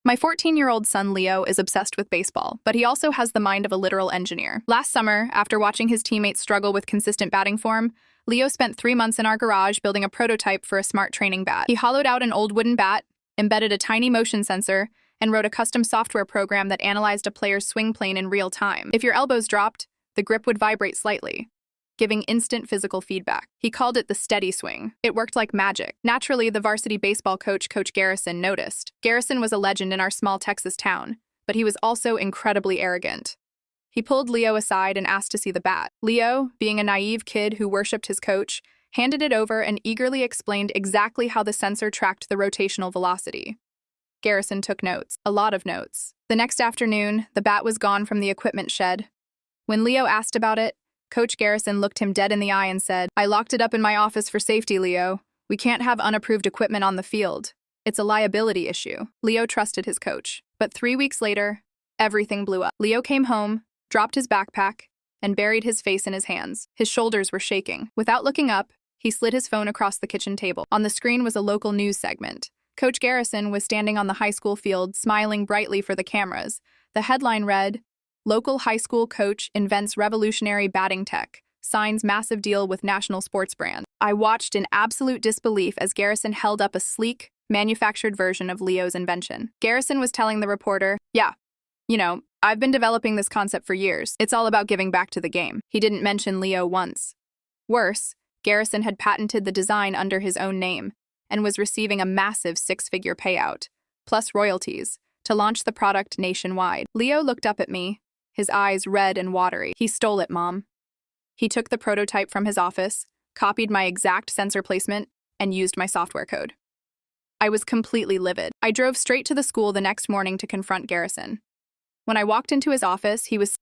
My 14-year-old son Leo is obsessed with baseball, but he also has the mind of a literal engineer. Last summer, after watching his teammates struggle with consistent batting form, Leo spent 3 months in our garage building a prototype for a smart training bat. He hollowed out an old wooden bat, embedded a tiny motion sensor, and wrote a custom software program that analyzed a player's swing plane in real time. If your elbows dropped, the grip would vibrate slightly, giving instant physical feedback. He called it the steady swing. It worked like magic. Naturally, the varsity baseball coach, Coach Garrison, noticed. Garrison was a legend in our small Texas town, but he was also incredibly arrogant. He pulled Leo aside and asked to see the bat. Leo, being a naive kid who worshipped his coach, handed it over and eagerly explained exactly how the sensor tracked the rotational velocity. Garrison took notes, a lot of notes. The next afternoon, the bat was gone from the equipment shed. When Leo asked about it, Coach Garrison looked him dead in the eye and said, "I locked it up in my office for safety, Leo. We can't have unapproved equipment on the field. It's a liability issue." Leo trusted his coach. But 3 weeks later, everything blew up. Leo came home, dropped his backpack, and buried his face in his hands. His shoulders were shaking. Without looking up, he slid his phone across the kitchen table. On the screen was a local news segment. Coach Garrison was standing on the high school field, smiling brightly for the cameras. The headline read, "Local high school coach invents revolutionary batting tech, signs massive deal with national sports brand." I watched in absolute disbelief as Garrison held up a sleek, manufactured version of Leo's invention. Garrison was telling the reporter, "Yeah, I've been developing this concept for years. It's all about giving back to the game." He didn't mention Leo once. Worse, Garrison had patented the design under his own name and was receiving a massive 6-figure payout, plus royalties, to launch the product nationwide. Leo looked up at me, his eyes red and watery. "He stole it, Mom." He took the prototype from his office, copied my exact sensor placement, and used my software code. I was completely livid. I drove straight to the school the next morning to confront Garrison. When I walked into his office, he was